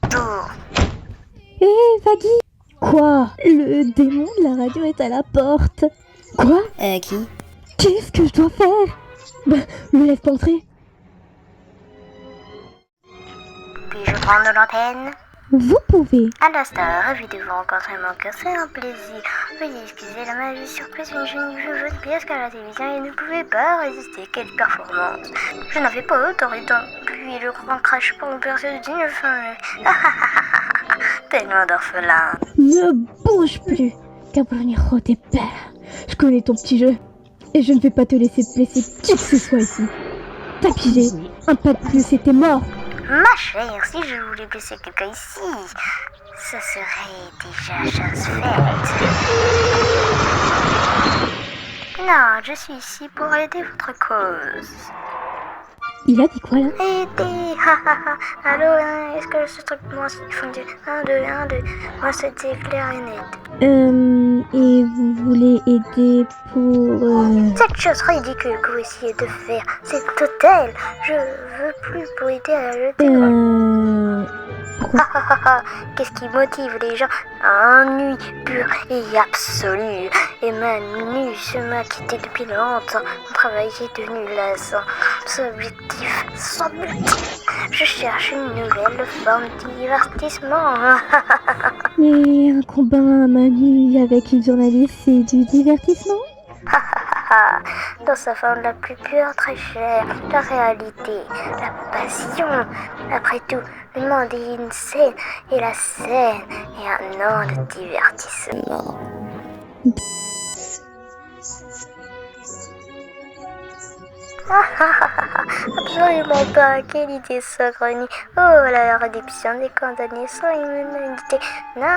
Bonjour. Hé, Vaggy! Quoi? Le démon de la radio est à la porte. Quoi? Qui? Qu'est-ce que je dois faire? Bah, me laisse pas entrer. Puis-je prendre l'antenne? Vous pouvez. À l'instant, ravi de vous rencontrer, mon cœur, c'est un plaisir. Veuillez excuser la maladie surprise, une jeune joueuse pièce à la télévision et ne pouvait pas résister. Quelle performance! Je n'avais pas autorité. Puis le grand crash pour me percer de digne fin. Tellement d'orphelins. Ne bouge plus. Cabronero, t'es belle. Je connais ton petit jeu. Et je ne vais pas te laisser blesser qui que ce soit ici. T'as pigé. Un pas de plus et t'es mort. Ma chère, si je voulais blesser quelqu'un ici, ce serait déjà chose faite. Non, je suis ici pour aider votre cause. Il a dit quoi là? Aider, Allô, hein, est-ce que ce truc, moi, il faut dire 1, 2, 1, 2. Moi, c'était clair et net. Et vous voulez aider pour... Cette chose ridicule que vous essayez de faire, c'est total. Je veux plus pour aider à le dire. Pourquoi? Qu'est-ce qui motive les gens? Ennui pur et absolu. Et Manu se m'a quitté depuis longtemps. Mon travail est devenu lassant. Sans but. Je cherche une nouvelle forme de divertissement. Et un combat à main nue avec une journaliste, c'est du divertissement? Dans sa forme la plus pure, très chère, la réalité, la passion. Après tout, le monde est une scène, et la scène est un an de divertissement. Absolument pas, quelle idée saugrenue. Oh, la réduction des condamnés sans immunité. Non.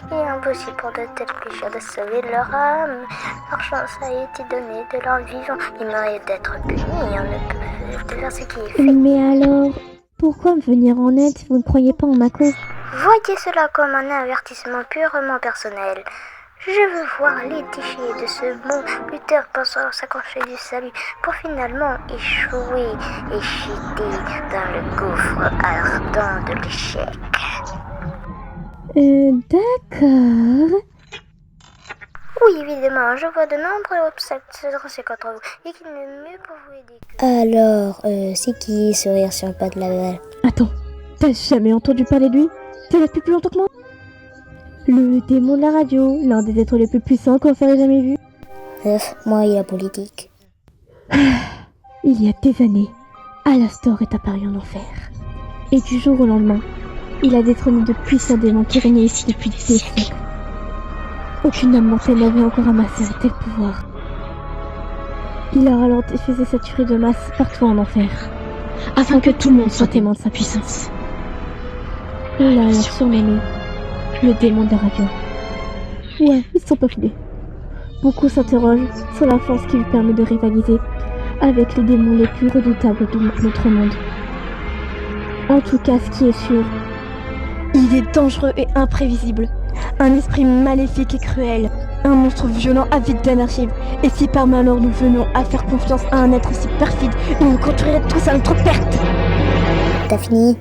Il est impossible pour de tels pécheurs de sauver leur âme. Leur chance a été donnée de leur vivant. Ils méritent d'être punis. On ne peut faire ce qui est fait. Mais alors, pourquoi me venir en aide si vous ne croyez pas en ma cause? Voyez cela comme un avertissement purement personnel. Je veux voir les déchets de ce bon lutteur pensant s'accrocher du salut pour finalement échouer et chuter dans le gouffre ardent de l'échec. D'accord. Oui, évidemment, je vois de nombreux obstacles se dresser contre vous et qu'il n'est mieux pour vous aider que... Alors, c'est qui ce rire sur le pas de la balle? Attends, t'as jamais entendu parler de lui? T'es là depuis plus longtemps que moi? Le démon de la radio, l'un des êtres les plus puissants qu'on ait jamais vu. Moi et la politique. Il y a des années, Alastor est apparu en enfer. Et du jour au lendemain, il a détrôné de puissants démons qui régnaient ici depuis des siècles. Aucune âme mortelle n'avait encore amassé un tel pouvoir. Il a ralenti et faisait saturer de masse partout en enfer, afin que tout le monde soit témoin de sa puissance. Il l'a alors surnommé le démon de la radio. Ouais, ils sont pas filés. Beaucoup s'interrogent sur la force qui lui permet de rivaliser avec les démons les plus redoutables de notre monde. En tout cas, ce qui est sûr, il est dangereux et imprévisible. Un esprit maléfique et cruel. Un monstre violent avide d'anarchie. Et si par malheur nous venions à faire confiance à un être aussi perfide, nous nous construirions tous à notre perte. T'as fini?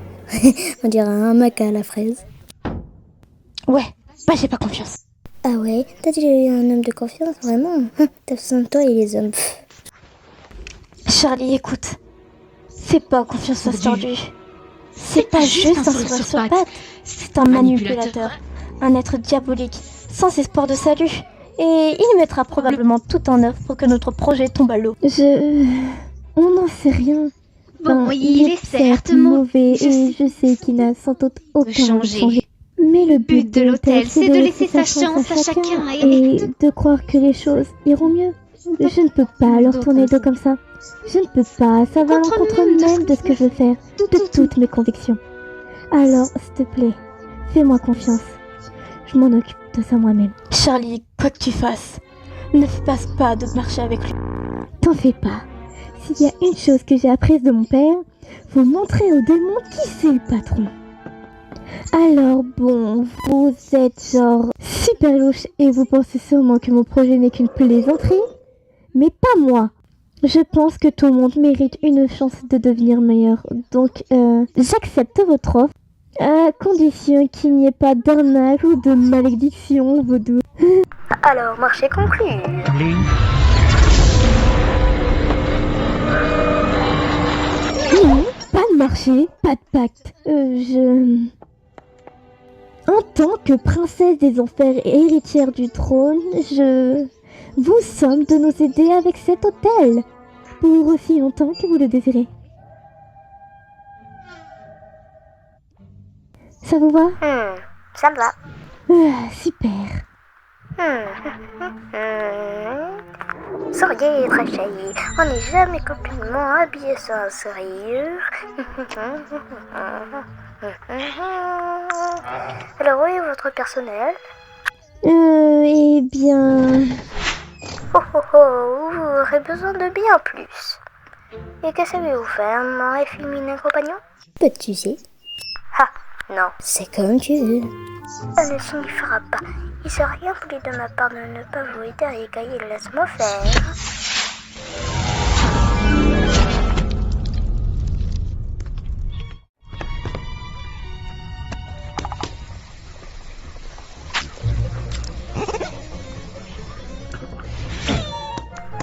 On dirait un maca à la fraise. Ouais, bah j'ai pas confiance. Ah ouais? T'as déjà eu un homme de confiance, vraiment? T'as besoin de toi et les hommes. Charlie, écoute. C'est pas confiance aujourd'hui. C'est pas juste un sourire sur pattes. C'est un manipulateur. Un être diabolique, sans espoir de salut. Et il mettra probablement tout en œuvre pour que notre projet tombe à l'eau. On n'en sait rien. Bon, il est certes mauvais et je sais qu'il n'a sans doute aucun envie de changer. Mais le but de l'hôtel, c'est de laisser sa chance à chacun et de croire que les choses iront mieux. Je ne peux pas leur tourner le dos comme ça. Je ne peux pas, ça va à l'encontre même de ce que je veux faire, de toutes mes convictions. Alors, s'il te plaît, fais-moi confiance. Je m'en occupe de ça moi-même. Charlie, quoi que tu fasses, ne passe pas de marcher avec lui. T'en fais pas. S'il y a une chose que j'ai apprise de mon père, faut montrer aux démons qui c'est le patron. Alors bon, vous êtes genre super louche et vous pensez sûrement que mon projet n'est qu'une plaisanterie. Mais pas moi. Je pense que tout le monde mérite une chance de devenir meilleur. Donc, j'accepte votre offre, à condition qu'il n'y ait pas d'arnaque ou de malédiction vaudou. Alors, marché conclu. Non, pas de marché, pas de pacte. En tant que princesse des enfers et héritière du trône, je vous somme de nous aider avec cet hôtel, pour aussi longtemps que vous le désirez. Ça vous va? Ça me va. Super. Souriez, très chérie. On n'est jamais complètement habillé sans sourire. Alors, où est votre personnel? Eh bien... Vous aurez besoin de bien plus. Et que savez-vous faire, mon efféminé compagnon? Peux-tu sais? Ah, non. C'est comme tu veux. Ça ne signifiera pas. Il serait rien poli de ma part de ne pas vous aider à égayer, laisse-moi faire.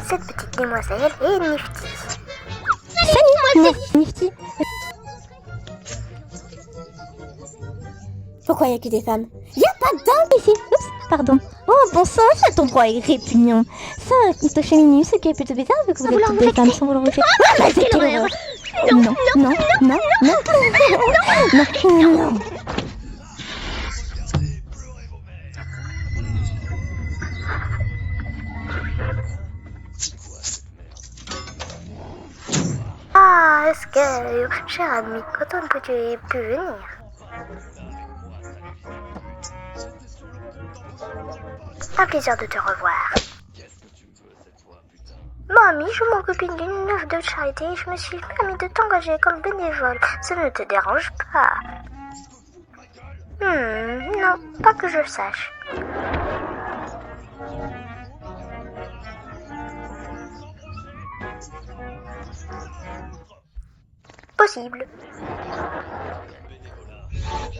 Cette petite demoiselle est Nifty. Nifty. Pourquoi y a que des femmes? Y'a pas d'hommes Ici, oups, pardon. Oh, bon sang, cet endroit est répugnant. Ça, te cheminue, ce qui est plutôt bizarre, vu que vous êtes toutes des femmes sans vouloir vous faire. Ah, bah, c'est quelle horreur! Non. Ah, est-ce que, cher ami, contente que tu aies pu venir. Un plaisir de te revoir. Mamie, je m'occupe d'une œuvre de charité et je me suis permis de t'engager comme bénévole. Ça ne te dérange pas? Non, pas que je sache. Possible.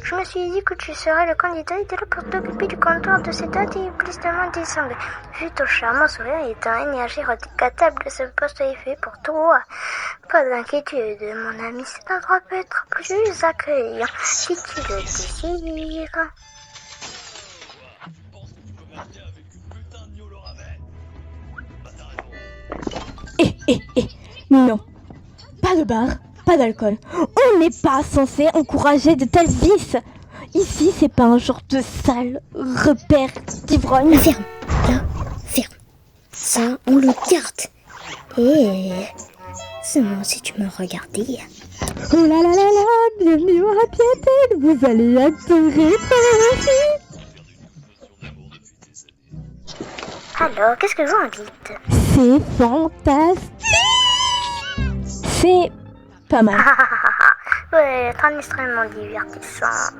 Je me suis dit que tu serais le candidat idéal pour t'occuper du comptoir de cette date et tristement descendu. Vu ton charmant sourire et ton énergie redoutable, ce poste est fait pour toi. Pas d'inquiétude, mon ami, cet endroit peut être plus accueillant si tu le désires. Non. Pas de bar, pas d'alcool. On n'est pas censé encourager de tels vices. Ici, c'est pas un genre de sale repère d'ivrogne. Ferme. Là, ferme. Ça, on le garde. Et... seulement si tu me regardais. Oh là là là là, bienvenue au Happy Hotel. Vous allez adorer travailler. Alors, qu'est-ce que vous en dites? C'est fantastique. C'est pas mal. Ouais, être extrêmement divertissant.